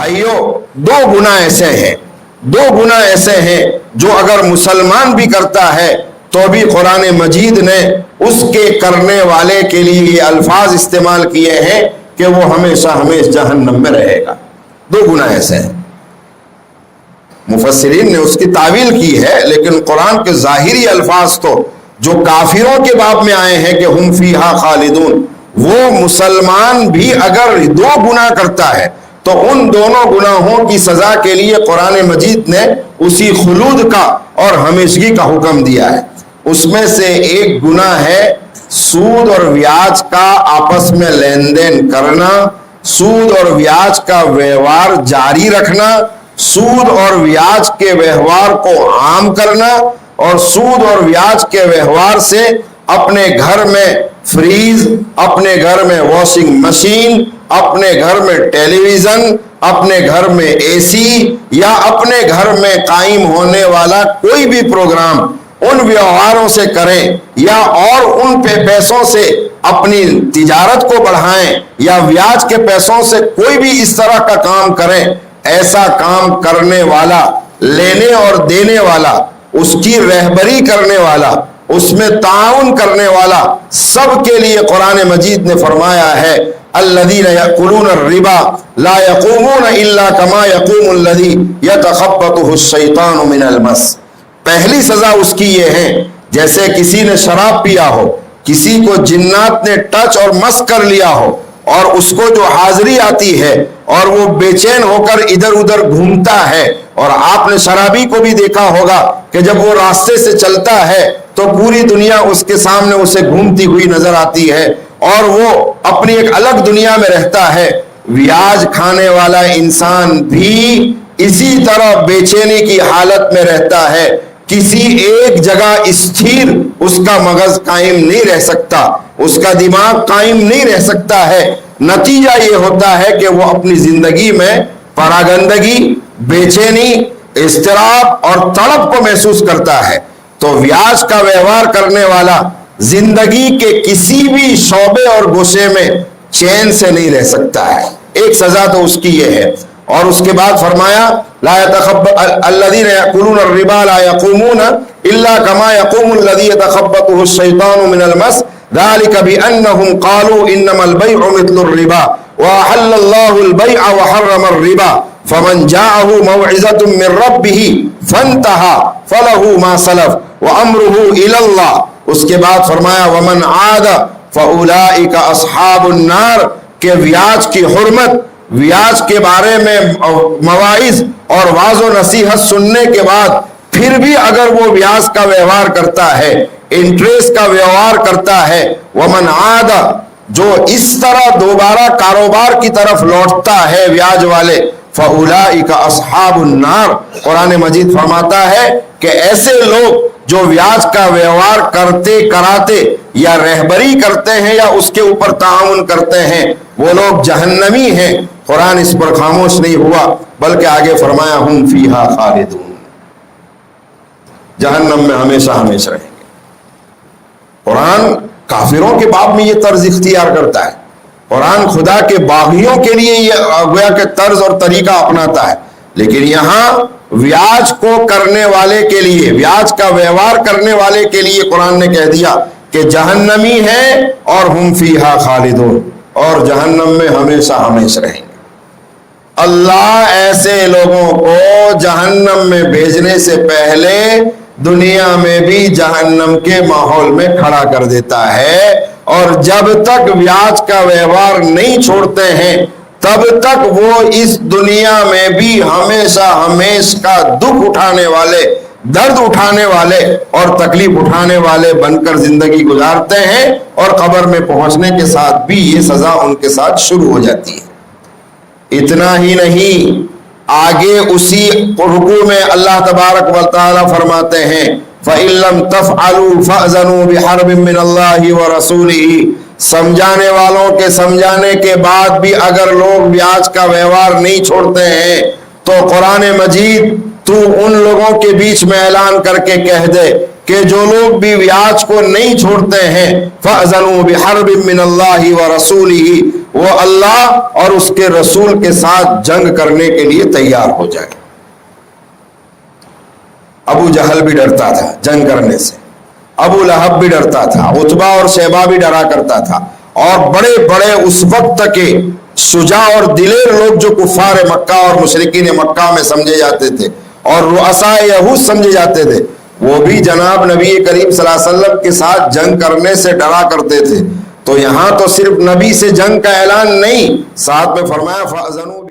بھائیوں، دو گناہ ایسے ہیں جو اگر مسلمان بھی کرتا ہے تو بھی قرآن مجید نے اس کے کرنے والے کے لیے یہ الفاظ استعمال کیے ہیں کہ وہ ہمیشہ جہنم میں رہے گا۔ دو گناہ ایسے ہیں، مفسرین نے اس کی تعویل کی ہے، لیکن قرآن کے ظاہری الفاظ تو جو کافروں کے باب میں آئے ہیں کہ ہم فیہا خالدون، وہ مسلمان بھی اگر دو گناہ کرتا ہے تو ان دونوں گناہوں کی سزا کے لیے قرآن مجید نے اسی خلود کا اور ہمیشگی کا حکم دیا ہے۔ اس میں سے ایک گناہ ہے سود اور بیاج کا آپس میں لین دین کرنا، سود اور بیاج کا ویوہار جاری رکھنا، سود اور بیاج کے ویوہار کو عام کرنا، اور سود اور بیاج کے ویوہار سے اپنے گھر میں فریز، اپنے گھر میں واشنگ مشین، اپنے گھر میں ٹیلی ویژن، اپنے گھر میں اے سی، یا اپنے گھر میں قائم ہونے والا کوئی بھی پروگرام ان ویوہاروں سے کریں، یا اور ان پیسوں سے اپنی تجارت کو بڑھائیں، یا بیاج کے پیسوں سے کوئی بھی اس طرح کا کام کریں۔ ایسا کام کرنے والا، لینے اور دینے والا، اس کی رہبری کرنے والا، اس میں تعاون کرنے والا، سب کے لیے قرآن مجید نے فرمایا ہے الذین یأکلون الربا لا یقومون الا کما یقوم الذی یتخبطہ الشیطان من المس۔ پہلی سزا اس کی یہ ہے جیسے کسی نے شراب پیا ہو، کسی کو جنات نے ٹچ اور مس کر لیا ہو، اور اس کو جو حاضری آتی ہے اور وہ بے چین ہو کر ادھر ادھر گھومتا ہے، اور آپ نے شرابی کو بھی دیکھا ہوگا کہ جب وہ راستے سے چلتا ہے تو پوری دنیا اس کے سامنے اسے گھومتی ہوئی نظر آتی ہے، اور وہ اپنی ایک الگ دنیا میں رہتا ہے۔ بیاج کھانے والا انسان بھی اسی طرح بے چینی کی حالت میں رہتا ہے، کسی ایک جگہ استھیر اس کا مغز قائم نہیں رہ سکتا، اس کا دماغ قائم نہیں رہ سکتا ہے۔ نتیجہ یہ ہوتا ہے کہ وہ اپنی زندگی میں پراگندگی، بے چینی، اضطراب اور تڑپ کو محسوس کرتا ہے۔ تو بیاج کا ویوہار کرنے والا زندگی کے کسی بھی شعبے اور گوشے میں چین سے نہیں رہ سکتا ہے۔ ایک سزا تو اس کی یہ ہے، اور اس کے بعد فرمایا الذین یأکلون الربا لا یقومون الا کما یقوم الذی یتخبطہ الشیطان من المس ذلک بانہم قالوا انما البیع مثل الربا واحل اللہ البیع وحرم الربا فمن جاءہ موعظۃ من ربہ فانتہى فلہ ما سلف وامرہ الی اللہ۔ اس کے بعد فرمایا ومن عاد فاولئک اصحاب النار، کہ بیاج کی حرمت، بیاج کے بارے میں مواعظ اور واعظ و نصیحت سننے کے بعد پھر بھی اگر وہ بیاج کا ویوہار کرتا ہے، انٹریسٹ کا ویوہار کرتا ہے، ومن عاد، جو اس طرح دوبارہ کاروبار کی طرف لوٹتا ہے بیاج والے، فاولئک اصحاب النار۔ قرآن مجید فرماتا ہے کہ ایسے لوگ جو بیاج کا ویوہار کرتے کراتے یا رہبری کرتے ہیں یا اس کے اوپر تعاون کرتے ہیں، وہ لوگ جہنمی ہیں۔ قرآن اس پر خاموش نہیں ہوا، بلکہ آگے فرمایا ہم فیہا خالدون، جہنم میں ہمیشہ رہیں گے۔ قرآن کافروں کے باب میں یہ طرز اختیار کرتا ہے، قرآن خدا کے باغیوں کے لیے یہ گویا کہ طرز اور طریقہ اپناتا ہے، لیکن یہاں بیاج کو کرنے والے کے لیے، بیاج کا ویوہار کرنے والے کے لیے قرآن نے کہہ دیا کہ جہنمی ہے اور ہم فیہا خالدون، اور جہنم میں ہمیشہ رہیں گے۔ اللہ ایسے لوگوں کو جہنم میں بھیجنے سے پہلے دنیا میں بھی جہنم کے ماحول میں کھڑا کر دیتا ہے، اور جب تک بیاج کا ویوہار نہیں چھوڑتے ہیں تب تک وہ اس دنیا میں بھی ہمیشہ کا دکھ اٹھانے والے، درد اٹھانے والے اور تکلیف اٹھانے والے بن کر زندگی گزارتے ہیں، اور قبر میں پہنچنے کے ساتھ بھی یہ سزا ان کے ساتھ شروع ہو جاتی ہے۔ اتنا ہی نہیں، آگے اسی رکوع میں اللہ تبارک و تعالی فرماتے ہیں فَإِن لَّمْ تَفْعَلُوا فَأْذَنُوا بِحَرْبٍ مِّنَ اللَّهِ وَرَسُولِهِ۔ سمجھانے والوں کے سمجھانے کے بعد بھی اگر لوگ بیاج کا ویوہار نہیں چھوڑتے ہیں تو قرآن مجید تو ان لوگوں کے بیچ میں اعلان کر کے کہہ دے کہ جو لوگ بھی بیاج کو نہیں چھوڑتے ہیں فَأْذَنُوا بِحَرْبٍ مِّنَ اللَّهِ وَرَسُولِهِ، وہ اللہ اور اس کے رسول کے ساتھ جنگ کرنے کے لیے تیار ہو جائے۔ ابو جہل بھی ڈرتا تھا جنگ کرنے سے، ابو لہب بھی ڈرتا تھا، عتبہ اور شیبہ بھی ڈرا کرتا تھا، اور بڑے بڑے اس وقت کے شجاع اور دلیر لوگ جو کفار مکہ اور مشرکین مکہ میں سمجھے جاتے تھے اور رؤساء یہود سمجھے جاتے تھے، وہ بھی جناب نبی کریم صلی اللہ علیہ وسلم کے ساتھ جنگ کرنے سے ڈرا کرتے تھے۔ تو یہاں تو صرف نبی سے جنگ کا اعلان نہیں، ساتھ میں فرمایا فَأَذَنُوا